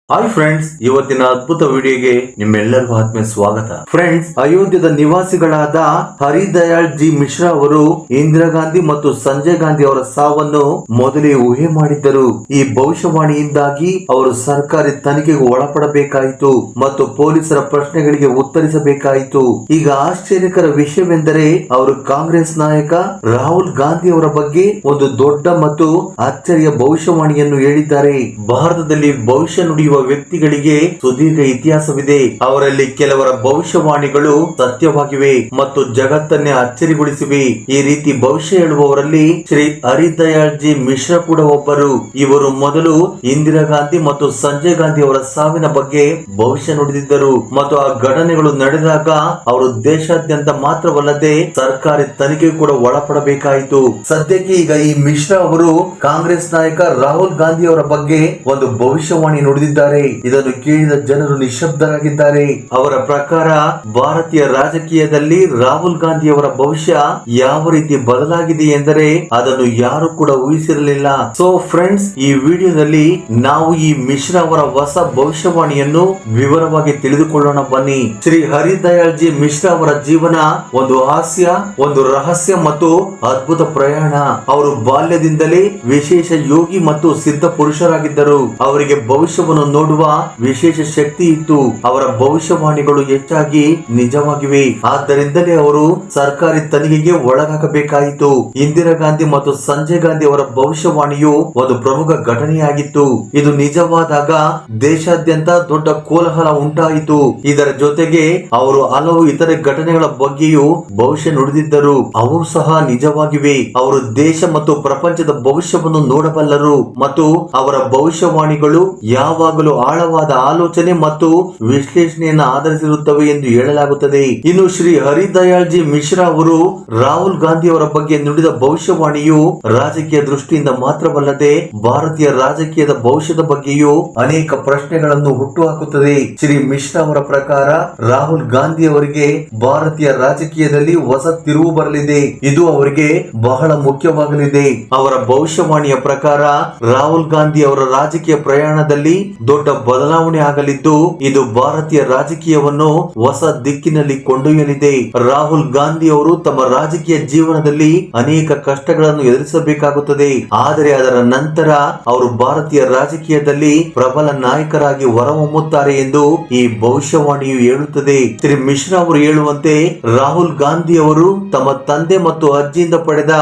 Hi friends, ಇವತ್ತಿನ ಅದ್ಭುತ ವಿಡಿಯೋಗೆ ನಿಮ್ಮೆಲ್ಲರಿಗೂ ಆತ್ಮೀಯ ಸ್ವಾಗತ. ಫ್ರೆಂಡ್ಸ್, ಅಯೋಧ್ಯದ ನಿವಾಸಿಗಳಾದ ಹರಿದಯಾಳ್ ಜಿ ಮಿಶ್ರಾ ಅವರು ಇಂದಿರಾ ಗಾಂಧಿ ಮತ್ತು ಸಂಜಯ್ ಗಾಂಧಿ ಅವರ ಸಾವನ್ನು ಮೊದಲೇ ಊಹೆ ಮಾಡಿದ್ದರು. ಈ ಭವಿಷ್ಯವಾಣಿಯಿಂದಾಗಿ ಅವರು ಸರ್ಕಾರಿ ತನಿಖೆಗೆ ಒಳಪಡಬೇಕಾಯಿತು ಮತ್ತು ಪೊಲೀಸರ ಪ್ರಶ್ನೆಗಳಿಗೆ ಉತ್ತರಿಸಬೇಕಾಯಿತು. ಈಗ ಆಶ್ಚರ್ಯಕರ ವಿಷಯವೆಂದರೆ ಅವರು ಕಾಂಗ್ರೆಸ್ ನಾಯಕ ರಾಹುಲ್ ಗಾಂಧಿ ಅವರ ಬಗ್ಗೆ ಒಂದು ದೊಡ್ಡ ಮತ್ತು ಅಚ್ಚರಿಯ ಭವಿಷ್ಯವಾಣಿಯನ್ನು ಹೇಳಿದ್ದಾರೆ. ಭಾರತದಲ್ಲಿ ಭವಿಷ್ಯ ನುಡಿಯುವ ವ್ಯಕ್ತಿಗಳಿಗೆ ಸುದೀರ್ಘ ಇತಿಹಾಸವಿದೆ. ಅವರಲ್ಲಿ ಕೆಲವರ ಭವಿಷ್ಯವಾಣಿಗಳು ಸತ್ಯವಾಗಿವೆ ಮತ್ತು ಜಗತ್ತನ್ನೇ ಅಚ್ಚರಿಗೊಳಿಸಿವೆ. ಈ ರೀತಿ ಭವಿಷ್ಯ ಹೇಳುವವರಲ್ಲಿ ಶ್ರೀ ಹರಿದಯಾಳ್ ಜಿ ಮಿಶ್ರಾ ಕೂಡ ಒಬ್ಬರು. ಇವರು ಮೊದಲು ಇಂದಿರಾ ಗಾಂಧಿ ಮತ್ತು ಸಂಜಯ್ ಗಾಂಧಿ ಅವರ ಸಾವಿನ ಬಗ್ಗೆ ಭವಿಷ್ಯ ನುಡಿದಿದ್ದರು ಮತ್ತು ಆ ಘಟನೆಗಳು ನಡೆದಾಗ ಅವರು ದೇಶಾದ್ಯಂತ ಮಾತ್ರವಲ್ಲದೆ ಸರ್ಕಾರಿ ತನಿಖೆಗೆ ಕೂಡ ಒಳಪಡಬೇಕಾಯಿತು. ಸದ್ಯಕ್ಕೆ ಈಗ ಈ ಮಿಶ್ರಾ ಅವರು ಕಾಂಗ್ರೆಸ್ ನಾಯಕ ರಾಹುಲ್ ಗಾಂಧಿ ಅವರ ಬಗ್ಗೆ ಒಂದು ಭವಿಷ್ಯವಾಣಿ ನುಡಿದಿದ್ದಾರೆ. ಇದನ್ನು ಕೇಳಿದ ಜನರು ನಿಶ್ಶಬ್ದರಾಗಿದ್ದಾರೆ. ಅವರ ಪ್ರಕಾರ ಭಾರತೀಯ ರಾಜಕೀಯದಲ್ಲಿ ರಾಹುಲ್ ಗಾಂಧಿ ಅವರ ಭವಿಷ್ಯ ಯಾವ ರೀತಿ ಬದಲಾಗಿದೆ ಎಂದರೆ ಅದನ್ನು ಯಾರು ಕೂಡ ಊಹಿಸಿರಲಿಲ್ಲ. ಸೊ ಫ್ರೆಂಡ್ಸ್, ಈ ವಿಡಿಯೋದಲ್ಲಿ ನಾವು ಈ ಮಿಶ್ರಾ ಅವರ ಹೊಸ ಭವಿಷ್ಯವಾಣಿಯನ್ನು ವಿವರವಾಗಿ ತಿಳಿದುಕೊಳ್ಳೋಣ ಬನ್ನಿ. ಶ್ರೀ ಹರಿದಯಾಳ್ ಜಿ ಮಿಶ್ರಾ ಅವರ ಜೀವನ ಒಂದು ಹಾಸ್ಯ, ಒಂದು ರಹಸ್ಯ ಮತ್ತು ಅದ್ಭುತ ಪ್ರಯಾಣ. ಅವರು ಬಾಲ್ಯದಿಂದಲೇ ವಿಶೇಷ ಯೋಗಿ ಮತ್ತು ಸಿದ್ಧ ಪುರುಷರಾಗಿದ್ದರು. ಅವರಿಗೆ ಭವಿಷ್ಯವನ್ನು ನೋಡುವ ವಿಶೇಷ ಶಕ್ತಿ ಇತ್ತು. ಅವರ ಭವಿಷ್ಯವಾಣಿಗಳು ಹೆಚ್ಚಾಗಿ ನಿಜವಾಗಿವೆ. ಆದ್ದರಿಂದಲೇ ಅವರು ಸರ್ಕಾರಿ ತನಿಖೆಗೆ ಒಳಗಾಗಬೇಕಾಯಿತು. ಇಂದಿರಾ ಗಾಂಧಿ ಮತ್ತು ಸಂಜಯ್ ಗಾಂಧಿ ಅವರ ಭವಿಷ್ಯವಾಣಿಯು ಒಂದು ಪ್ರಮುಖ ಘಟನೆಯಾಗಿತ್ತು. ಇದು ನಿಜವಾದಾಗ ದೇಶಾದ್ಯಂತ ದೊಡ್ಡ ಕೋಲಾಹಲ ಉಂಟಾಯಿತು. ಇದರ ಜೊತೆಗೆ ಅವರು ಹಲವು ಇತರೆ ಘಟನೆಗಳ ಬಗ್ಗೆಯೂ ಭವಿಷ್ಯ ನುಡಿದಿದ್ದರು. ಅವು ಸಹ ನಿಜವಾಗಿವೆ. ಅವರು ದೇಶ ಮತ್ತು ಪ್ರಪಂಚದ ಭವಿಷ್ಯವನ್ನು ನೋಡಬಲ್ಲರು ಮತ್ತು ಅವರ ಭವಿಷ್ಯವಾಣಿಗಳು ಯಾವಾಗಲೂ ಆಳವಾದ ಆಲೋಚನೆ ಮತ್ತು ವಿಶ್ಲೇಷಣೆಯನ್ನು ಆಧರಿಸಿರುತ್ತವೆ ಎಂದು ಹೇಳಲಾಗುತ್ತದೆ. ಇನ್ನು ಶ್ರೀ ಹರಿದಯಾಳ್ ಜಿ ಮಿಶ್ರಾ ಅವರು ರಾಹುಲ್ ಗಾಂಧಿ ಅವರ ಬಗ್ಗೆ ನುಡಿದ ಭವಿಷ್ಯವಾಣಿಯು ರಾಜಕೀಯ ದೃಷ್ಟಿಯಿಂದ ಮಾತ್ರವಲ್ಲದೆ ಭಾರತೀಯ ರಾಜಕೀಯದ ಭವಿಷ್ಯದ ಬಗ್ಗೆಯೂ ಅನೇಕ ಪ್ರಶ್ನೆಗಳನ್ನು ಹುಟ್ಟುಹಾಕುತ್ತದೆ. ಶ್ರೀ ಮಿಶ್ರಾ ಅವರ ಪ್ರಕಾರ ರಾಹುಲ್ ಗಾಂಧಿ ಅವರಿಗೆ ಭಾರತೀಯ ರಾಜಕೀಯದಲ್ಲಿ ಹೊಸ ತಿರುವು ಬರಲಿದೆ. ಇದು ಅವರಿಗೆ ಬಹಳ ಮುಖ್ಯವಾಗಲಿದೆ. ಅವರ ಭವಿಷ್ಯವಾಣಿಯ ಪ್ರಕಾರ ರಾಹುಲ್ ಗಾಂಧಿ ಅವರ ರಾಜಕೀಯ ಪ್ರಯಾಣದಲ್ಲಿ ದೊಡ್ಡ ಬದಲಾವಣೆ ಆಗಲಿದ್ದು ಇದು ಭಾರತೀಯ ರಾಜಕೀಯವನ್ನು ಹೊಸ ದಿಕ್ಕಿನಲ್ಲಿ ಕೊಂಡೊಯ್ಯಲಿದೆ. ರಾಹುಲ್ ಗಾಂಧಿ ಅವರು ತಮ್ಮ ರಾಜಕೀಯ ಜೀವನದಲ್ಲಿ ಅನೇಕ ಕಷ್ಟಗಳನ್ನು ಎದುರಿಸಬೇಕಾಗುತ್ತದೆ. ಆದರೆ ಅದರ ನಂತರ ಅವರು ಭಾರತೀಯ ರಾಜಕೀಯದಲ್ಲಿ ಪ್ರಬಲ ನಾಯಕರಾಗಿ ಹೊರಹೊಮ್ಮುತ್ತಾರೆ ಎಂದು ಈ ಭವಿಷ್ಯವಾಣಿಯು ಹೇಳುತ್ತದೆ. ಶ್ರೀ ಮಿಶ್ರಾ ಅವರು ಹೇಳುವಂತೆ ರಾಹುಲ್ ಗಾಂಧಿ ಅವರು ತಮ್ಮ ತಂದೆ ಮತ್ತು ಅಜ್ಜಿಯಿಂದ ಪಡೆದ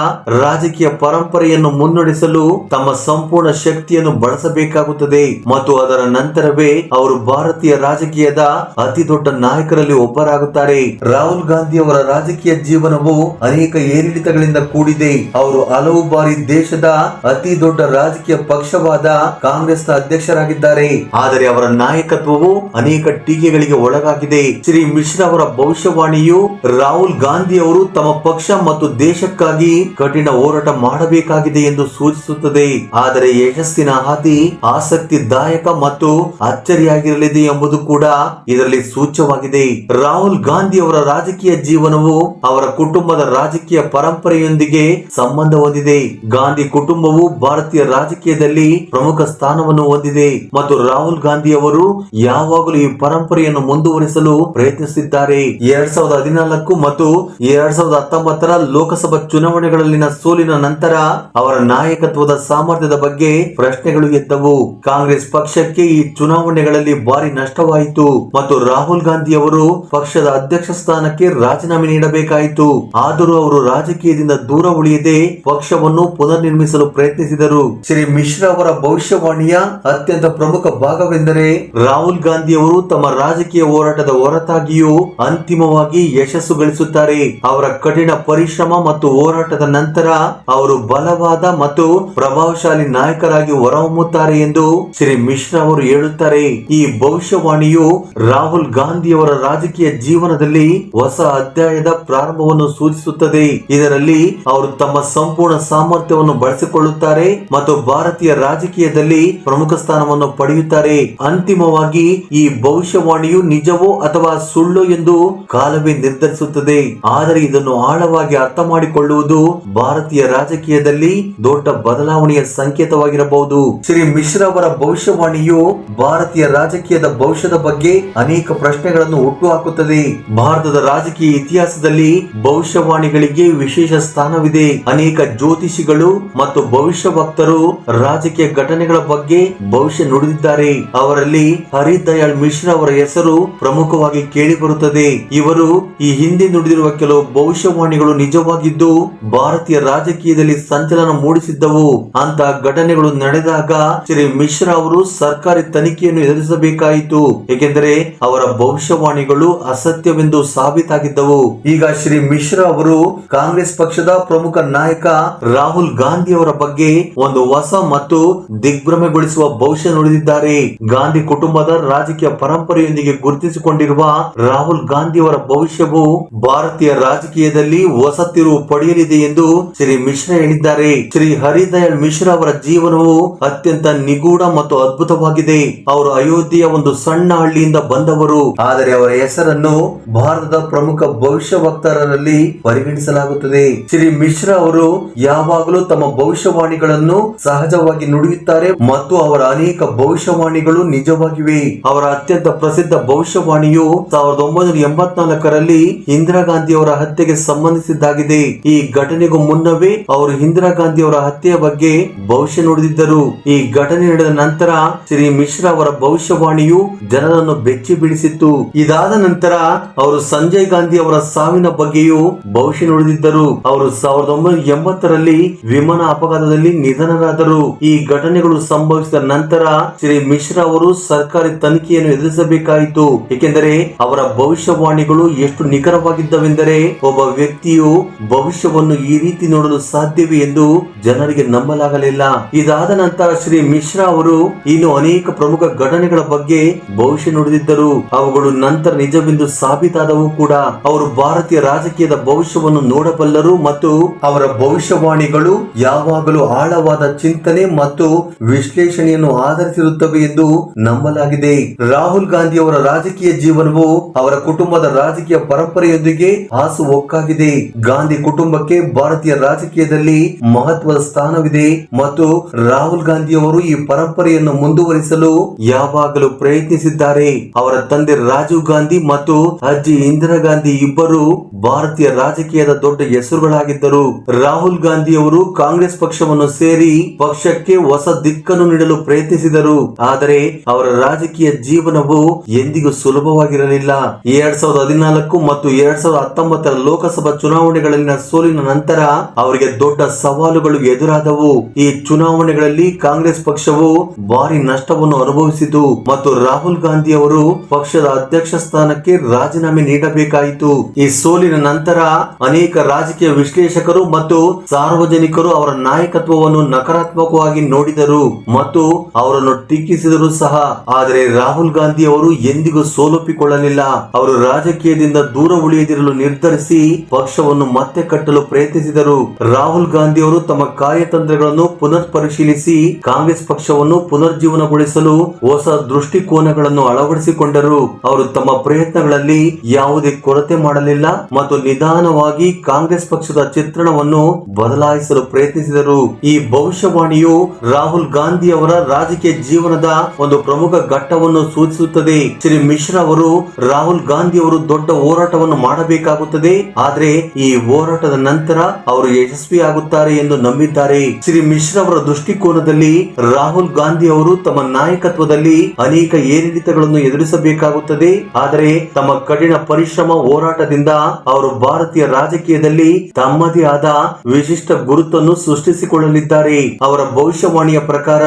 ರಾಜಕೀಯ ಪರಂಪರೆಯನ್ನು ಮುನ್ನಡೆಸಲು ತಮ್ಮ ಸಂಪೂರ್ಣ ಶಕ್ತಿಯನ್ನು ಬಳಸಬೇಕಾಗುತ್ತದೆ ಮತ್ತು ಅದರ ನಂತರವೇ ಅವರು ಭಾರತೀಯ ರಾಜಕೀಯದ ಅತಿ ದೊಡ್ಡ ನಾಯಕರಲ್ಲಿ ಒಬ್ಬರಾಗುತ್ತಾರೆ. ರಾಹುಲ್ ಗಾಂಧಿ ಅವರ ರಾಜಕೀಯ ಜೀವನವು ಅನೇಕ ಏರಿಳಿತಗಳಿಂದ ಕೂಡಿದೆ. ಅವರು ಹಲವು ಬಾರಿ ದೇಶದ ಅತಿ ದೊಡ್ಡ ರಾಜಕೀಯ ಪಕ್ಷವಾದ ಕಾಂಗ್ರೆಸ್ನ ಅಧ್ಯಕ್ಷರಾಗಿದ್ದಾರೆ. ಆದರೆ ಅವರ ನಾಯಕತ್ವವು ಅನೇಕ ಟೀಕೆಗಳಿಗೆ ಒಳಗಾಗಿದೆ. ಶ್ರೀ ಮಿಶ್ರಾ ಅವರ ಭವಿಷ್ಯವಾಣಿಯು ರಾಹುಲ್ ಗಾಂಧಿ ಅವರು ತಮ್ಮ ಪಕ್ಷ ಮತ್ತು ದೇಶಕ್ಕಾಗಿ ಕಠಿಣ ಹೋರಾಟ ಮಾಡಬೇಕಾಗಿದೆ ಎಂದು ಸೂಚಿಸುತ್ತದೆ. ಆದರೆ ಯಶಸ್ಸಿನ ಹಾದಿ ಆಸಕ್ತಿದಾಯಕ ಮತ್ತು ಅಚ್ಚರಿಯಾಗಿರಲಿದೆ ಎಂಬುದು ಕೂಡ ಇದರಲ್ಲಿ ಸೂಚ್ಯವಾಗಿದೆ. ರಾಹುಲ್ ಗಾಂಧಿ ಅವರ ರಾಜಕೀಯ ಜೀವನವು ಅವರ ಕುಟುಂಬದ ರಾಜಕೀಯ ಪರಂಪರೆಯೊಂದಿಗೆ ಸಂಬಂಧ ಹೊಂದಿದೆ. ಗಾಂಧಿ ಕುಟುಂಬವು ಭಾರತೀಯ ರಾಜಕೀಯದಲ್ಲಿ ಪ್ರಮುಖ ಸ್ಥಾನವನ್ನು ಹೊಂದಿದೆ ಮತ್ತು ರಾಹುಲ್ ಗಾಂಧಿ ಅವರು ಯಾವಾಗಲೂ ಈ ಪರಂಪರೆಯನ್ನು ಮುಂದುವರಿಸಲು ಪ್ರಯತ್ನಿಸಿದ್ದಾರೆ. 2014 ಮತ್ತು 2019 ಲೋಕಸಭಾ ಚುನಾವಣೆಗಳಲ್ಲಿನ ಸೋಲಿನ ನಂತರ ಅವರ ನಾಯಕತ್ವದ ಸಾಮರ್ಥ್ಯದ ಬಗ್ಗೆ ಪ್ರಶ್ನೆಗಳು ಎದ್ದವು. ಕಾಂಗ್ರೆಸ್ ಪಕ್ಷಕ್ಕೆ ಈ ಚುನಾವಣೆಗಳಲ್ಲಿ ಭಾರಿ ನಷ್ಟವಾಯಿತು ಮತ್ತು ರಾಹುಲ್ ಗಾಂಧಿ ಅವರು ಪಕ್ಷದ ಅಧ್ಯಕ್ಷ ಸ್ಥಾನಕ್ಕೆ ರಾಜೀನಾಮೆ ನೀಡಬೇಕಾಯಿತು. ಆದರೂ ಅವರು ರಾಜಕೀಯದಿಂದ ದೂರ ಉಳಿಯದೆ ಪಕ್ಷವನ್ನು ಪುನರ್ ನಿರ್ಮಿಸಲು ಪ್ರಯತ್ನಿಸಿದರು. ಶ್ರೀ ಮಿಶ್ರಾ ಅವರ ಭವಿಷ್ಯವಾಣಿಯ ಅತ್ಯಂತ ಪ್ರಮುಖ ಭಾಗವೆಂದರೆ ರಾಹುಲ್ ಗಾಂಧಿ ಅವರು ತಮ್ಮ ರಾಜಕೀಯ ಹೋರಾಟದ ಹೊರತಾಗಿಯೂ ಅಂತಿಮವಾಗಿ ಯಶಸ್ಸು ಗಳಿಸುತ್ತಾರೆ. ಅವರ ಕಠಿಣ ಪರಿಶ್ರಮ ಮತ್ತು ಹೋರಾಟದ ನಂತರ ಅವರು ಬಲವಾದ ಮತ್ತು ಪ್ರಭಾವಶಾಲಿ ನಾಯಕರಾಗಿ ಹೊರಹೊಮ್ಮುತ್ತಾರೆ ಎಂದು ಶ್ರೀ ಮಿಶ್ರಾ ಅವರು ಹೇಳುತ್ತಾರೆ. ಈ ಭವಿಷ್ಯವಾಣಿಯು ರಾಹುಲ್ ಗಾಂಧಿ ಅವರ ರಾಜಕೀಯ ಜೀವನದಲ್ಲಿ ಹೊಸ ಅಧ್ಯಾಯದ ಪ್ರಾರಂಭವನ್ನು ಸೂಚಿಸುತ್ತದೆ. ಇದರಲ್ಲಿ ಅವರು ತಮ್ಮ ಸಂಪೂರ್ಣ ಸಾಮರ್ಥ್ಯವನ್ನು ಬಳಸಿಕೊಳ್ಳುತ್ತಾರೆ ಮತ್ತು ಭಾರತೀಯ ರಾಜಕೀಯದಲ್ಲಿ ಪ್ರಮುಖ ಸ್ಥಾನವನ್ನು ಪಡೆಯುತ್ತಾರೆ. ಅಂತಿಮವಾಗಿ ಈ ಭವಿಷ್ಯವಾಣಿಯು ನಿಜವೋ ಅಥವಾ ಸುಳ್ಳು ಎಂದು ಕಾಲವೇ ನಿರ್ಧರಿಸುತ್ತದೆ. ಆದರೆ ಇದನ್ನು ಆಳವಾಗಿ ಅರ್ಥ ಮಾಡಿಕೊಳ್ಳುವುದು ಭಾರತೀಯ ರಾಜಕೀಯದಲ್ಲಿ ದೊಡ್ಡ ಬದಲಾವಣೆಯ ಸಂಕೇತವಾಗಿರಬಹುದು. ಶ್ರೀ ಮಿಶ್ರಾ ಅವರ ಭವಿಷ್ಯವಾಣಿಯು ಭವಿಷ್ಯವಾಣಿಯು ಭಾರತೀಯ ರಾಜಕೀಯದ ಭವಿಷ್ಯದ ಬಗ್ಗೆ ಅನೇಕ ಪ್ರಶ್ನೆಗಳನ್ನು ಹುಟ್ಟುಹಾಕುತ್ತದೆ. ಭಾರತದ ರಾಜಕೀಯ ಇತಿಹಾಸದಲ್ಲಿ ಭವಿಷ್ಯವಾಣಿಗಳಿಗೆ ವಿಶೇಷ ಸ್ಥಾನವಿದೆ. ಅನೇಕ ಜ್ಯೋತಿಷಿಗಳು ಮತ್ತು ಭವಿಷ್ಯ ವಕ್ತರು ರಾಜಕೀಯ ಘಟನೆಗಳ ಬಗ್ಗೆ ಭವಿಷ್ಯ ನುಡಿದಿದ್ದಾರೆ. ಅವರಲ್ಲಿ ಹರಿದಯಾಳ್ ಮಿಶ್ರಾ ಅವರ ಹೆಸರು ಪ್ರಮುಖವಾಗಿ ಕೇಳಿ ಬರುತ್ತದೆ. ಇವರು ಈ ಹಿಂದೆ ನುಡಿದಿರುವ ಕೆಲವು ಭವಿಷ್ಯವಾಣಿಗಳು ನಿಜವಾಗಿದ್ದು ಭಾರತೀಯ ರಾಜಕೀಯದಲ್ಲಿ ಸಂಚಲನ ಮೂಡಿಸಿದ್ದವು. ಅಂತ ಘಟನೆಗಳು ನಡೆದಾಗ ಶ್ರೀ ಮಿಶ್ರಾ ಅವರು ಸರ್ಕಾರಿ ತನಿಖೆಯನ್ನು ಎದುರಿಸಬೇಕಾಯಿತು, ಏಕೆಂದರೆ ಅವರ ಭವಿಷ್ಯವಾಣಿಗಳು ಅಸತ್ಯವೆಂದು ಸಾಬೀತಾಗಿದ್ದವು. ಈಗ ಶ್ರೀ ಮಿಶ್ರಾ ಅವರು ಕಾಂಗ್ರೆಸ್ ಪಕ್ಷದ ಪ್ರಮುಖ ನಾಯಕ ರಾಹುಲ್ ಗಾಂಧಿ ಅವರ ಬಗ್ಗೆ ಒಂದು ಹೊಸ ಮತ್ತು ದಿಗ್ಭ್ರಮೆಗೊಳಿಸುವ ಭವಿಷ್ಯ ನುಡಿದಿದ್ದಾರೆ. ಗಾಂಧಿ ಕುಟುಂಬದ ರಾಜಕೀಯ ಪರಂಪರೆಯೊಂದಿಗೆ ಗುರುತಿಸಿಕೊಂಡಿರುವ ರಾಹುಲ್ ಗಾಂಧಿ ಅವರ ಭವಿಷ್ಯವು ಭಾರತೀಯ ರಾಜಕೀಯದಲ್ಲಿ ಹೊಸ ತಿರುವು ಪಡೆಯಲಿದೆ ಎಂದು ಶ್ರೀ ಮಿಶ್ರಾ ಹೇಳಿದ್ದಾರೆ. ಶ್ರೀ ಹರಿದಯಾಳ್ ಮಿಶ್ರಾ ಅವರ ಜೀವನವು ಅತ್ಯಂತ ನಿಗೂಢ ಮತ್ತು ಅದ್ಭುತವಾಗಿದೆ. ಅವರು ಅಯೋಧ್ಯೆಯ ಒಂದು ಸಣ್ಣ ಹಳ್ಳಿಯಿಂದ ಬಂದವರು, ಆದರೆ ಅವರ ಹೆಸರನ್ನು ಭಾರತದ ಪ್ರಮುಖ ಭವಿಷ್ಯ ವಕ್ತಾರರಲ್ಲಿ ಪರಿಗಣಿಸಲಾಗುತ್ತದೆ. ಶ್ರೀ ಮಿಶ್ರಾ ಅವರು ಯಾವಾಗಲೂ ತಮ್ಮ ಭವಿಷ್ಯವಾಣಿಗಳನ್ನು ಸಹಜವಾಗಿ ನುಡಿಯುತ್ತಾರೆ ಮತ್ತು ಅವರ ಅನೇಕ ಭವಿಷ್ಯವಾಣಿಗಳು ನಿಜವಾಗಿವೆ. ಅವರ ಅತ್ಯಂತ ಪ್ರಸಿದ್ಧ ಭವಿಷ್ಯವಾಣಿಯು 1984ರಲ್ಲಿ ಇಂದಿರಾ ಗಾಂಧಿ ಅವರ ಹತ್ಯೆಗೆ ಸಂಬಂಧಿಸಿದ್ದಾಗಿದೆ. ಈ ಘಟನೆಗೂ ಮುನ್ನವೇ ಅವರು ಇಂದಿರಾ ಗಾಂಧಿ ಅವರ ಹತ್ಯೆಯ ಬಗ್ಗೆ ಭವಿಷ್ಯ ನುಡಿದಿದ್ದರು. ಈ ಘಟನೆ ನಡೆದ ನಂತರ ಶ್ರೀ ಮಿಶ್ರಾ ಅವರ ಭವಿಷ್ಯವಾಣಿಯು ಜನರನ್ನು ಬೆಚ್ಚಿ ಬೀಳಿಸಿತ್ತು. ಇದಾದ ನಂತರ ಅವರು ಸಂಜಯ್ ಗಾಂಧಿ ಅವರ ಸಾವಿನ ಬಗ್ಗೆಯೂ ಭವಿಷ್ಯ ನುಡಿದಿದ್ದರು. ಅವರು 1980ರಲ್ಲಿ ವಿಮಾನ ಅಪಘಾತದಲ್ಲಿ ನಿಧನರಾದರು. ಈ ಘಟನೆಗಳು ಸಂಭವಿಸಿದ ನಂತರ ಶ್ರೀ ಮಿಶ್ರಾ ಅವರು ಸರ್ಕಾರಿ ತನಿಖೆಯನ್ನು ಎದುರಿಸಬೇಕಾಯಿತು, ಏಕೆಂದರೆ ಅವರ ಭವಿಷ್ಯವಾಣಿಗಳು ಎಷ್ಟು ನಿಖರವಾಗಿದ್ದವೆಂದರೆ ಒಬ್ಬ ವ್ಯಕ್ತಿಯು ಭವಿಷ್ಯವನ್ನು ಈ ರೀತಿ ನೋಡಲು ಸಾಧ್ಯವೇ ಎಂದು ಜನರಿಗೆ ನಂಬಲಾಗಲಿಲ್ಲ. ಇದಾದ ನಂತರ ಶ್ರೀ ಮಿಶ್ರಾ ಅವರು ಇನ್ನು ಅನೇಕ ಪ್ರಮುಖ ಘಟನೆಗಳ ಬಗ್ಗೆ ಭವಿಷ್ಯ ನುಡಿದಿದ್ದರು. ಅವುಗಳು ನಂತರ ನಿಜವೆಂದು ಸಾಬೀತಾದವು ಕೂಡ. ಅವರು ಭಾರತೀಯ ರಾಜಕೀಯದ ಭವಿಷ್ಯವನ್ನು ನೋಡಬಲ್ಲರು ಮತ್ತು ಅವರ ಭವಿಷ್ಯವಾಣಿಗಳು ಯಾವಾಗಲೂ ಆಳವಾದ ಚಿಂತನೆ ಮತ್ತು ವಿಶ್ಲೇಷಣೆಯನ್ನು ಆಧರಿಸಿರುತ್ತವೆ ಎಂದು ನಂಬಲಾಗಿದೆ. ರಾಹುಲ್ ಗಾಂಧಿ ಅವರ ರಾಜಕೀಯ ಜೀವನವು ಅವರ ಕುಟುಂಬದ ರಾಜಕೀಯ ಪರಂಪರೆಯೊಂದಿಗೆ ಹಾಸುಹೊಕ್ಕಾಗಿದೆ. ಗಾಂಧಿ ಕುಟುಂಬಕ್ಕೆ ಭಾರತೀಯ ರಾಜಕೀಯದಲ್ಲಿ ಮಹತ್ವದ ಸ್ಥಾನವಿದೆ ಮತ್ತು ರಾಹುಲ್ ಗಾಂಧಿ ಅವರು ಈ ಪರಂಪರೆಯನ್ನು ಮುಂದುವರಿಸಲು ಯಾವಾಗಲೂ ಪ್ರಯತ್ನಿಸಿದ್ದಾರೆ. ಅವರ ತಂದೆ ರಾಜೀವ್ ಗಾಂಧಿ ಮತ್ತು ಅಜ್ಜಿ ಇಂದಿರಾ ಗಾಂಧಿ ಇಬ್ಬರು ಭಾರತೀಯ ರಾಜಕೀಯದ ದೊಡ್ಡ ಹೆಸರುಗಳಾಗಿದ್ದರು. ರಾಹುಲ್ ಗಾಂಧಿ ಅವರು ಕಾಂಗ್ರೆಸ್ ಪಕ್ಷವನ್ನು ಸೇರಿ ಪಕ್ಷಕ್ಕೆ ಹೊಸ ದಿಕ್ಕನ್ನು ನೀಡಲು ಪ್ರಯತ್ನಿಸಿದರು, ಆದರೆ ಅವರ ರಾಜಕೀಯ ಜೀವನವು ಎಂದಿಗೂ ಸುಲಭವಾಗಿರಲಿಲ್ಲ. 2014 ಮತ್ತು 2019 ಲೋಕಸಭಾ ಚುನಾವಣೆಗಳಲ್ಲಿನ ಸೋಲಿನ ನಂತರ ಅವರಿಗೆ ದೊಡ್ಡ ಸವಾಲುಗಳು ಎದುರಾದವು. ಈ ಚುನಾವಣೆಗಳಲ್ಲಿ ಕಾಂಗ್ರೆಸ್ ಪಕ್ಷವು ಭಾರಿ ನಷ್ಟವನ್ನು ಅನುಭವಿಸಿತು ಮತ್ತು ರಾಹುಲ್ ಗಾಂಧಿ ಅವರು ಪಕ್ಷದ ಅಧ್ಯಕ್ಷ ಸ್ಥಾನಕ್ಕೆ ರಾಜೀನಾಮೆ ನೀಡಬೇಕಾಯಿತು. ಈ ಸೋಲಿನ ನಂತರ ಅನೇಕ ರಾಜಕೀಯ ವಿಶ್ಲೇಷಕರು ಮತ್ತು ಸಾರ್ವಜನಿಕರು ಅವರ ನಾಯಕತ್ವವನ್ನು ನಕಾರಾತ್ಮಕವಾಗಿ ನೋಡಿದರು ಮತ್ತು ಅವರನ್ನು ಟೀಕಿಸಿದರು ಸಹ. ಆದರೆ ರಾಹುಲ್ ಗಾಂಧಿ ಅವರು ಎಂದಿಗೂ ಸೋಲೊಪ್ಪಿಕೊಳ್ಳಲಿಲ್ಲ. ಅವರು ರಾಜಕೀಯದಿಂದ ದೂರ ಉಳಿಯದಿರಲು ನಿರ್ಧರಿಸಿ ಪಕ್ಷವನ್ನು ಮತ್ತೆ ಕಟ್ಟಲು ಪ್ರಯತ್ನಿಸಿದರು. ರಾಹುಲ್ ಗಾಂಧಿ ಅವರು ತಮ್ಮ ಕಾರ್ಯತಂತ್ರಗಳನ್ನು ಪುನರ್ ಪರಿಶೀಲಿಸಿ ಕಾಂಗ್ರೆಸ್ ಪಕ್ಷವನ್ನು ಪುನರ್ಜೀವನಗೊಳಿಸಲು ಹೊಸ ದೃಷ್ಟಿಕೋನಗಳನ್ನು ಅಳವಡಿಸಿಕೊಂಡರು. ಅವರು ತಮ್ಮ ಪ್ರಯತ್ನಗಳಲ್ಲಿ ಯಾವುದೇ ಕೊರತೆ ಮಾಡಲಿಲ್ಲ ಮತ್ತು ನಿಧಾನವಾಗಿ ಕಾಂಗ್ರೆಸ್ ಪಕ್ಷದ ಚಿತ್ರಣವನ್ನು ಬದಲಾಯಿಸಲು ಪ್ರಯತ್ನಿಸಿದರು. ಈ ಭವಿಷ್ಯವಾಣಿಯು ರಾಹುಲ್ ಗಾಂಧಿ ಅವರ ರಾಜಕೀಯ ಜೀವನದ ಒಂದು ಪ್ರಮುಖ ಘಟ್ಟವನ್ನು ಸೂಚಿಸುತ್ತದೆ. ಶ್ರೀ ಮಿಶ್ರಾ ಅವರು ರಾಹುಲ್ ಗಾಂಧಿ ಅವರು ದೊಡ್ಡ ಹೋರಾಟವನ್ನು ಮಾಡಬೇಕಾಗುತ್ತದೆ, ಆದರೆ ಈ ಹೋರಾಟದ ನಂತರ ಅವರು ಯಶಸ್ವಿಯಾಗುತ್ತಾರೆ ಎಂದು ನಂಬಿದ್ದಾರೆ. ಶ್ರೀ ಮಿಶ್ರಾ ಅವರ ದೃಷ್ಟಿಕೋನದಲ್ಲಿ ರಾಹುಲ್ ಗಾಂಧಿ ಅವರು ತಮ್ಮ ನಾಯಕತ್ವದಲ್ಲಿ ಅನೇಕ ಏರಿಳಿತಗಳನ್ನು ಎದುರಿಸಬೇಕಾಗುತ್ತದೆ, ಆದರೆ ತಮ್ಮ ಕಠಿಣ ಪರಿಶ್ರಮ ಹೋರಾಟದಿಂದ ಅವರು ಭಾರತೀಯ ರಾಜಕೀಯದಲ್ಲಿ ತಮ್ಮದೇ ಆದ ವಿಶಿಷ್ಟ ಗುರುತನ್ನು ಸೃಷ್ಟಿಸಿಕೊಳ್ಳಲಿದ್ದಾರೆ. ಅವರ ಭವಿಷ್ಯವಾಣಿಯ ಪ್ರಕಾರ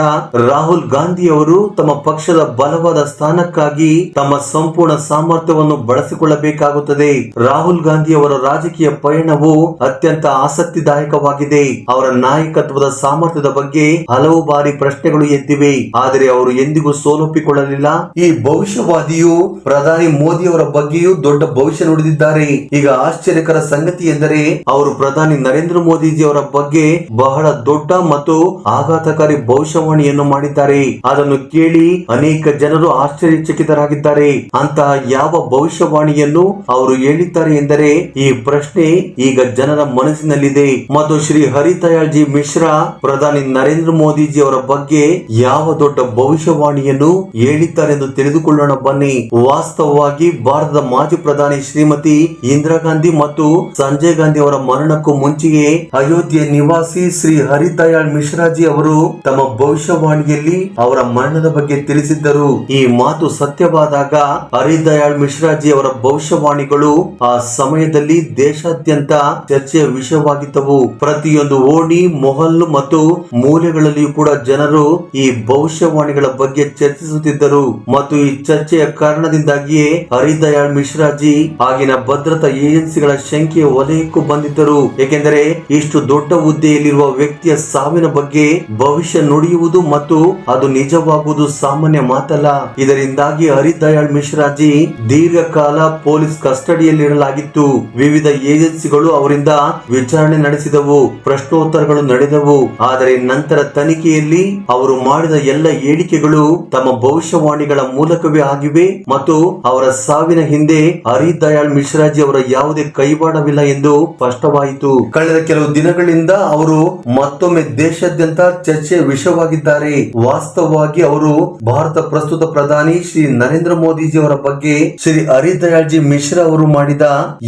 ರಾಹುಲ್ ಗಾಂಧಿ ಅವರು ತಮ್ಮ ಪಕ್ಷದ ಬಲವಾದ ಸ್ಥಾನಕ್ಕಾಗಿ ತಮ್ಮ ಸಂಪೂರ್ಣ ಸಾಮರ್ಥ್ಯವನ್ನು ಬಳಸಿಕೊಳ್ಳಬೇಕಾಗುತ್ತದೆ. ರಾಹುಲ್ ಗಾಂಧಿ ಅವರ ರಾಜಕೀಯ ಪಯಣವು ಅತ್ಯಂತ ಆಸಕ್ತಿದಾಯಕವಾಗಿದೆ. ಅವರ ನಾಯಕತ್ವದ ಸಾಮರ್ಥ್ಯದ ಬಗ್ಗೆ ಹಲವು ಬಾರಿ ಪ್ರಶ್ನೆಗಳು ಎದ್ದಿವೆ, ಆದರೆ ಅವರು ಎಂದಿಗೂ ಸೋಲೊಪ್ಪಿಕೊಳ್ಳಲಿಲ್ಲ. ಈ ಭವಿಷ್ಯವಾದಿಯು ಪ್ರಧಾನಿ ಮೋದಿ ಅವರ ಬಗ್ಗೆಯೂ ದೊಡ್ಡ ಭವಿಷ್ಯ ನುಡಿದಿದ್ದಾರೆ. ಈಗ ಆಶ್ಚರ್ಯಕರ ಸಂಗತಿ ಎಂದರೆ ಅವರು ಪ್ರಧಾನಿ ನರೇಂದ್ರ ಮೋದಿಜಿ ಅವರ ಬಗ್ಗೆ ಬಹಳ ದೊಡ್ಡ ಮತ್ತು ಆಘಾತಕಾರಿ ಭವಿಷ್ಯವಾಣಿಯನ್ನು ಮಾಡಿದ್ದಾರೆ. ಅದನ್ನು ಕೇಳಿ ಅನೇಕ ಜನರು ಆಶ್ಚರ್ಯಚಕಿತರಾಗಿದ್ದಾರೆ. ಅಂತಹ ಯಾವ ಭವಿಷ್ಯವಾಣಿಯನ್ನು ಅವರು ಹೇಳಿದ್ದಾರೆ ಎಂದರೆ ಈ ಪ್ರಶ್ನೆ ಈಗ ಜನರ ಮನಸ್ಸಿನಲ್ಲಿದೆ. ಮತ್ತು ಶ್ರೀ ಹರಿದಯಾಳ್ ಜಿ ಮಿಶ್ರಾ ಪ್ರಧಾನಿ ನರೇಂದ್ರ ಮೋದಿಜಿ ಅವರ ಬಗ್ಗೆ ಯಾವ ದೊಡ್ಡ ಭವಿಷ್ಯವಾಣಿಯನ್ನು ಹೇಳಿದ್ದಾರೆಂದು ತಿಳಿದುಕೊಳ್ಳೋಣ ಬನ್ನಿ. ವಾಸ್ತವವಾಗಿ ಭಾರತದ ಮಾಜಿ ಪ್ರಧಾನಿ ಶ್ರೀಮತಿ ಇಂದಿರಾ ಗಾಂಧಿ ಮತ್ತು ಸಂಜಯ್ ಗಾಂಧಿ ಅವರ ಮರಣಕ್ಕೂ ಮುಂಚೆಯೇ ಅಯೋಧ್ಯೆ ನಿವಾಸಿ ಶ್ರೀ ಹರಿದಯಾಳ್ ಮಿಶ್ರಾಜಿ ಅವರು ತಮ್ಮ ಭವಿಷ್ಯವಾಣಿಯಲ್ಲಿ ಅವರ ಮರಣದ ಬಗ್ಗೆ ತಿಳಿಸಿದ್ದರು. ಈ ಮಾತು ಸತ್ಯವಾದಾಗ ಹರಿದಯಾಳ್ ಮಿಶ್ರಾಜಿ ಅವರ ಭವಿಷ್ಯವಾಣಿಗಳು ಆ ಸಮಯದಲ್ಲಿ ದೇಶಾದ್ಯಂತ ಚರ್ಚೆಯ ವಿಷಯವಾಗಿದ್ದವು. ಪ್ರತಿಯೊಂದು ಓಣಿ, ಮೊಹಲ್ಲು ಮತ್ತು ಮೂಲೆಗಳಲ್ಲಿಯೂ ಕೂಡ ಜನರು ಈ ಭವಿಷ್ಯವಾಣಿಗಳ ಬಗ್ಗೆ ಚರ್ಚಿಸುತ್ತಿದ್ದರು ಮತ್ತು ಈ ಚರ್ಚೆಯ ಕಾರಣದಿಂದಾಗಿಯೇ ಹರಿದಯಾಳ್ ಮಿಶ್ರಾಜಿ ಆಗಿನ ಭದ್ರತಾ ಏಜೆನ್ಸಿಗಳ ಶಂಕೆಯ ವಲಯಕ್ಕೂ ಬಂದಿದ್ದರು. ಏಕೆಂದರೆ ಇಷ್ಟು ದೊಡ್ಡ ಹುದ್ದೆಯಲ್ಲಿರುವ ವ್ಯಕ್ತಿಯ ಸಾವಿನ ಬಗ್ಗೆ ಭವಿಷ್ಯ ನುಡಿಯುವುದು ಮತ್ತು ಅದು ನಿಜವಾಗುವುದು ಸಾಮಾನ್ಯ ಮಾತಲ್ಲ. ಇದರಿಂದಾಗಿ ಹರಿದಯಾಳ್ ಮಿಶ್ರಾಜಿ ದೀರ್ಘಕಾಲ ಪೊಲೀಸ್ ಕಸ್ಟಡಿಯಲ್ಲಿಡಲಾಗಿತ್ತು. ವಿವಿಧ ಏಜೆನ್ಸಿಗಳು ಅವರಿಂದ ವಿಚಾರಣೆ ನಡೆಸಿದವು, ಪ್ರಶ್ನೋತ್ತರಗಳು ನಡೆದವು. ಆದರೆ ನಂತರ ತನಿಖೆಯಲ್ಲಿ ಅವರು ಮಾಡಿದ ಎಲ್ಲ ಹೇಳಿಕೆಗಳು ತಮ್ಮ ಭವಿಷ್ಯವಾಣಿಗಳ ಮೂಲಕವೇ ಆಗಿವೆ ಮತ್ತು ಅವರ ಸಾವಿನ ಹಿಂದೆ ಹರಿದಯಾಳ್ ಮಿಶ್ರಾಜಿ ಅವರ ಯಾವುದೇ ಕೈವಾಡವಿಲ್ಲ ಎಂದು ಸ್ಪಷ್ಟವಾಯಿತು. ಕಳೆದ ಕೆಲವು ದಿನಗಳಿಂದ ಅವರು ಮತ್ತೊಮ್ಮೆ ದೇಶಾದ್ಯಂತ ಚರ್ಚೆಯ ವಿಷಯವಾಗಿದ್ದಾರೆ. ವಾಸ್ತವವಾಗಿ ಅವರು ಭಾರತ ಪ್ರಸ್ತುತ ಪ್ರಧಾನಿ ಶ್ರೀ ನರೇಂದ್ರ ಮೋದಿಜಿ ಅವರ ಬಗ್ಗೆ ಶ್ರೀ ಹರಿದಯಾಳ್ ಜಿ ಮಿಶ್ರಾ ಅವರು ಮಾಡಿದ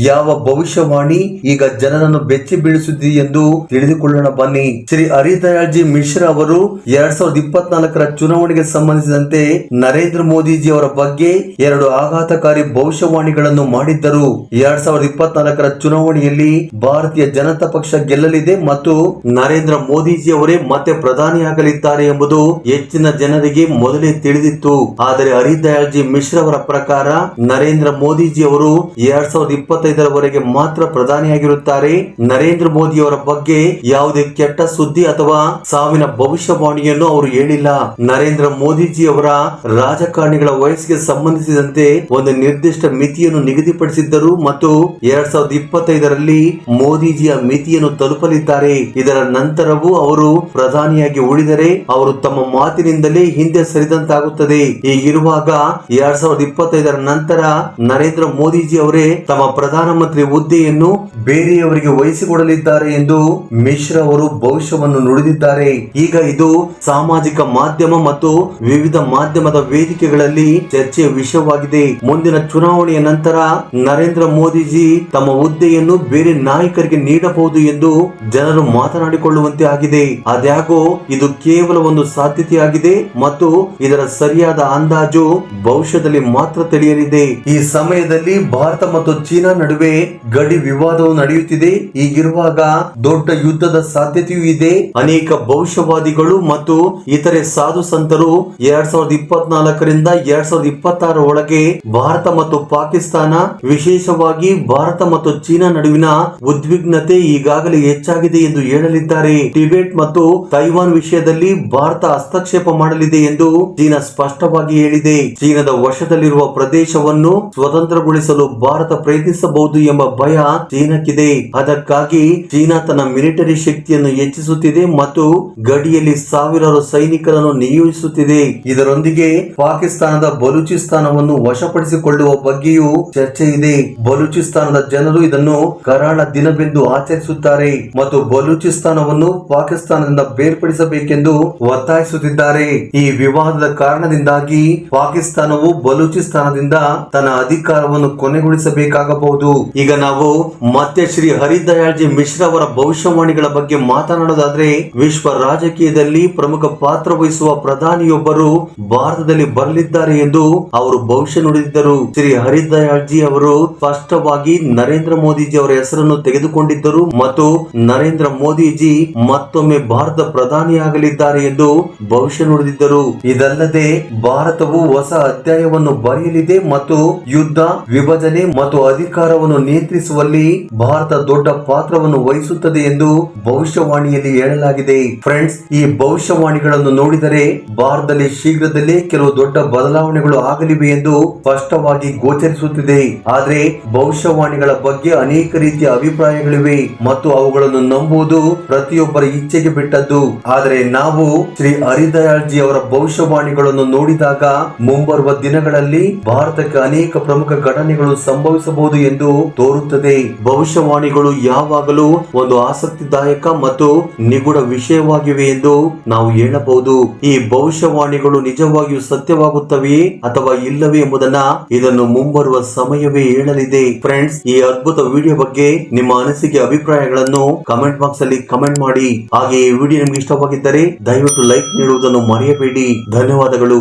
ಯಾವ ಭವಿಷ್ಯವಾಣಿ ಈಗ ಜನರನ್ನು ಬೆಚ್ಚಿ ಬೀಳಿಸುತ್ತಿದೆ ಎಂದು ತಿಳಿದುಕೊಳ್ಳೋಣ ಬನ್ನಿ. ಶ್ರೀ ಹರಿದಯಾಳ್ ಜಿ ಮಿಶ್ರಾ ಅವರು 2024ರ ಚುನಾವಣೆಗೆ ಸಂಬಂಧಿಸಿದಂತೆ ನರೇಂದ್ರ ಮೋದಿಜಿ ಅವರ ಬಗ್ಗೆ 2 ಆಘಾತಕಾರಿ ಭವಿಷ್ಯವಾಣಿಗಳನ್ನು ಮಾಡಿದ್ದರು. 2024ರ ಚುನಾವಣೆಯಲ್ಲಿ ಭಾರತೀಯ ಜನತಾ ಪಕ್ಷ ಗೆಲ್ಲಲಿದೆ ಮತ್ತು ನರೇಂದ್ರ ಮೋದಿಜಿ ಅವರೇ ಮತ್ತೆ ಪ್ರಧಾನಿಯಾಗಲಿದ್ದಾರೆ ಎಂಬುದು ಹೆಚ್ಚಿನ ಜನರಿಗೆ ಮೊದಲೇ ತಿಳಿದಿತ್ತು. ಆದರೆ ಹರಿದಯಾಳ್ ಜಿ ಮಿಶ್ರಾ ಅವರ ಪ್ರಕಾರ ನರೇಂದ್ರ ಮೋದಿಜಿ ಅವರು 2025ರವರೆಗೆ ಮಾತ್ರ ಪ್ರಧಾನಿಯಾಗಿರುತ್ತಾರೆ. ನರೇಂದ್ರ ಮೋದಿ ಅವರ ಬಗ್ಗೆ ಯಾವುದೇ ಕೆಟ್ಟ ಸುದ್ದಿ ಅಥವಾ ಸಾವಿನ ಭವಿಷ್ಯವಾಣಿಯನ್ನು ಅವರು ಹೇಳಿಲ್ಲ. ನರೇಂದ್ರ ಮೋದಿಜಿ ಅವರ ರಾಜಕಾರಣಿಗಳ ವಯಸ್ಸಿಗೆ ಸಂಬಂಧಿಸಿದಂತೆ ಒಂದು ನಿರ್ದಿಷ್ಟ ಮಿತಿಯನ್ನು ನಿಗದಿಪಡಿಸಿದ್ದರು ಮತ್ತು 2025ರಲ್ಲಿ ಮೋದಿಜಿಯ ಮಿತಿಯನ್ನು ತಲುಪಲಿದ್ದಾರೆ. ಇದರ ನಂತರವೂ ಅವರು ಪ್ರಧಾನಿಯಾಗಿ ಉಳಿದರೆ ಅವರು ತಮ್ಮ ಮಾತಿನಿಂದಲೇ ಹಿಂದೆ ಸರಿದಂತಾಗುತ್ತದೆ. ಹೀಗಿರುವಾಗ 2025ರ ನಂತರ ನರೇಂದ್ರ ಮೋದಿಜಿ ಅವರೇ ತಮ್ಮ ಪ್ರಧಾನಮಂತ್ರಿ ಹುದ್ದೆಯನ್ನು ಬೇರೆಯವರಿಗೆ ವಹಿಸಿಕೊಡಲಿದ್ದಾರೆ ಎಂದು ಮಿಶ್ರಾ ಅವರು ಭವಿಷ್ಯವನ್ನು ನುಡಿದಿದ್ದಾರೆ. ಈಗ ಇದು ಸಾಮಾಜಿಕ ಮಾಧ್ಯಮ ಮತ್ತು ವಿವಿಧ ಮಾಧ್ಯಮದ ವೇದಿಕೆಗಳಲ್ಲಿ ಚರ್ಚೆಯ ವಿಷಯವಾಗಿದೆ. ಮುಂದಿನ ಚುನಾವಣೆಯ ನಂತರ ನರೇಂದ್ರ ಮೋದಿಜಿ ತಮ್ಮ ಹುದ್ದೆಯನ್ನು ಬೇರೆ ನಾಯಕರಿಗೆ ನೀಡಬಹುದು ಎಂದು ಜನರು ಮಾತನಾಡಿಕೊಳ್ಳುವಂತೆ ಆಗಿದೆ. ಆದಾಗ್ಯೂ ಇದು ಕೇವಲ ಒಂದು ಸಾಧ್ಯತೆಯಾಗಿದೆ ಮತ್ತು ಇದರ ಸರಿಯಾದ ಅಂದಾಜು ಭವಿಷ್ಯದಲ್ಲಿ ಮಾತ್ರ ತಿಳಿಯಲಿದೆ. ಈ ಸಮಯದಲ್ಲಿ ಭಾರತ ಮತ್ತು ಚೀನಾ ನಡುವೆ ಗಡಿ ವಿವಾದವು ನಡೆಯುತ್ತಿದೆ. ಹೀಗಿರುವಾಗ ದೊಡ್ಡ ಯುದ್ಧದ ಸಾಧ್ಯತೆಯೂ ಇದೆ. ಅನೇಕ ಭವಿಷ್ಯವಾದಿಗಳು ಮತ್ತು ಇತರೆ ಸಾಧು ಸಂತರು 2024ರಿಂದ 2026 ಒಳಗೆ ಭಾರತ ಮತ್ತು ಪಾಕಿಸ್ತಾನ, ವಿಶೇಷವಾಗಿ ಭಾರತ ಮತ್ತು ಚೀನಾ ನಡುವಿನ ಉದ್ವಿಗ್ನತೆ ಈಗಾಗಲೇ ಹೆಚ್ಚಾಗಿದೆ ಎಂದು ಹೇಳಲಿದ್ದಾರೆ. ಟಿಬೆಟ್ ಮತ್ತು ತೈವಾನ್ ವಿಷಯದಲ್ಲಿ ಭಾರತ ಹಸ್ತಕ್ಷೇಪ ಮಾಡಲಿದೆ ಎಂದು ಚೀನಾ ಸ್ಪಷ್ಟವಾಗಿ ಹೇಳಿದೆ. ಚೀನಾದ ವಶದಲ್ಲಿರುವ ಪ್ರದೇಶವನ್ನು ಸ್ವತಂತ್ರಗೊಳಿಸಲು ಭಾರತ ಪ್ರಯತ್ನಿಸಬಹುದು ಎಂಬ ಭಯ ಚೀನಾಕ್ಕಿದೆ. ಅದಕ್ಕಾಗಿ ಚೀನಾ ತನ್ನ ಮಿಲಿಟರಿ ಶಕ್ತಿಯನ್ನು ಹೆಚ್ಚಿಸುತ್ತಿದೆ ಮತ್ತು ಗಡಿಯಲ್ಲಿ ಸಾವಿರಾರು ಸೈನಿಕರನ್ನು ನಿಯೋಜಿಸುತ್ತಿದೆ. ಇದರೊಂದಿಗೆ ಪಾಕಿಸ್ತಾನದ ಬಲೂಚಿಸ್ತಾನವನ್ನು ವಶಪಡಿಸಿಕೊಳ್ಳುವ ಬಗ್ಗೆಯೂ ಚರ್ಚೆ ಇದೆ. ಬಲೂಚಿಸ್ತಾನದ ಜನರು ಇದನ್ನು ಕರಾಳ ದಿನವೆಂದು ಆಚರಿಸುತ್ತಾರೆ ಮತ್ತು ಬಲೂಚಿಸ್ತಾನವನ್ನು ಪಾಕಿಸ್ತಾನದಿಂದ ಬೇರ್ಪಡಿಸಬೇಕೆಂದು ಒತ್ತಾಯಿಸುತ್ತಿದ್ದಾರೆ. ಈ ವಿವಾದದ ಕಾರಣದಿಂದಾಗಿ ಪಾಕಿಸ್ತಾನವು ಬಲೂಚಿಸ್ತಾನದಿಂದ ತನ್ನ ಅಧಿಕಾರವನ್ನು ಕೊನೆಗೊಳಿಸಬೇಕಾಗಬಹುದು. ಈಗ ನಾವು ಮತ್ತೆ ಶ್ರೀ ಹರಿದಯಾಳ್ ಜಿ ಮಿಶ್ರಾ ಅವರ ಭವಿಷ್ಯವಾಣಿಗಳ ಬಗ್ಗೆ ಮಾತನಾಡೋದಾದ್ರೆ, ವಿಶ್ವ ರಾಜಕೀಯದಲ್ಲಿ ಪ್ರಮುಖ ಪಾತ್ರ ವಹಿಸುವ ಪ್ರಧಾನಿಯೊಬ್ಬರು ಭಾರತದಲ್ಲಿ ಬರಲಿದ್ದಾರೆ ಎಂದು ಅವರು ಭವಿಷ್ಯ ನುಡಿದಿದ್ದರು. ಶ್ರೀ ಹರಿದಯಾಳ್ ಜಿ ಅವರು ಸ್ಪಷ್ಟವಾಗಿ ನರೇಂದ್ರ ಮೋದಿಜಿ ಅವರ ಹೆಸರನ್ನು ತೆಗೆದುಕೊಂಡಿದ್ದರು ಮತ್ತು ನರೇಂದ್ರ ಮೋದಿಜಿ ಮತ್ತೊಮ್ಮೆ ಭಾರತ ಪ್ರಧಾನಿಯಾಗಲಿದ್ದಾರೆ ಎಂದು ಭವಿಷ್ಯ ನುಡಿದಿದ್ದರು. ಇದಲ್ಲದೆ ಭಾರತವು ಹೊಸ ಅಧ್ಯಾಯವನ್ನು ಬರೆಯಲಿದೆ ಮತ್ತು ಯುದ್ಧ, ವಿಭಜನೆ ಮತ್ತು ಅಧಿಕಾರವನ್ನು ನಿಯಂತ್ರಿಸುವಲ್ಲಿ ಭಾರತ ದೊಡ್ಡ ಪಾತ್ರವನ್ನು ವಹಿಸುತ್ತದೆ ಎಂದು ಭವಿಷ್ಯವಾಣಿಯಲ್ಲಿ ಹೇಳಲಾಗಿದೆ. ಫ್ರೆಂಡ್ಸ್, ಈ ಭವಿಷ್ಯವಾಣಿಗಳನ್ನು ನೋಡಿದರೆ ಭಾರತದಲ್ಲಿ ಶೀಘ್ರದಲ್ಲೇ ಕೆಲವು ದೊಡ್ಡ ಬದಲಾವಣೆಗಳು ಆಗಲಿವೆ ಎಂದು ಸ್ಪಷ್ಟವಾಗಿ ಗೋಚರಿಸುತ್ತಿದೆ. ಆದರೆ ಭವಿಷ್ಯವಾಣಿಗಳ ಬಗ್ಗೆ ಅನೇಕ ರೀತಿಯ ಅಭಿಪ್ರಾಯಗಳಿವೆ ಮತ್ತು ಅವುಗಳನ್ನು ನಂಬುವುದು ಪ್ರತಿಯೊಬ್ಬರ ಇಚ್ಛೆಗೆ ಬಿಟ್ಟದ್ದು. ಆದರೆ ನಾವು ಶ್ರೀ ಹರಿದಯಾಳ್ ಜಿ ಅವರ ಭವಿಷ್ಯವಾಣಿಗಳನ್ನು ನೋಡಿದಾಗ ಮುಂಬರುವ ದಿನಗಳಲ್ಲಿ ಭಾರತಕ್ಕೆ ಅನೇಕ ಪ್ರಮುಖ ಘಟನೆಗಳು ಸಂಭವಿಸಬಹುದು ಎಂದು ತೋರುತ್ತದೆ. ಭವಿಷ್ಯವಾಣಿಗಳು ಯಾವಾಗಲೂ ಒಂದು ಆಸಕ್ತಿದಾಯಕ ಮತ್ತು ನಿಗೂಢ ವಿಷಯವಾಗಿವೆ ಎಂದು ನಾವು ಹೇಳಬಹುದು. ಈ ಭವಿಷ್ಯವಾಣಿಗಳು ನಿಜವಾಗಿಯೂ ಸತ್ಯವಾಗುತ್ತವೆಯೇ ಅಥವಾ ಇಲ್ಲವೇ ಎಂಬುದನ್ನ ಇದನ್ನು ಮುಂಬರುವ ಸಮಯವೇ ಹೇಳಲಿದೆ. ಫ್ರೆಂಡ್ಸ್, ಈ ಅದ್ಭುತ ವಿಡಿಯೋ ಬಗ್ಗೆ ನಿಮ್ಮ ಅನಿಸಿಕೆ ಅಭಿಪ್ರಾಯಗಳನ್ನು ಕಮೆಂಟ್ ಬಾಕ್ಸ್ ಅಲ್ಲಿ ಕಮೆಂಟ್ ಮಾಡಿ. ಹಾಗೆ ಈ ವಿಡಿಯೋ ನಿಮ್ಗೆ ಇಷ್ಟವಾಗಿದ್ದರೆ ದಯವಿಟ್ಟು ಲೈಕ್ ನೀಡುವುದನ್ನು ಮರೆಯಬೇಡಿ. ಧನ್ಯವಾದಗಳು.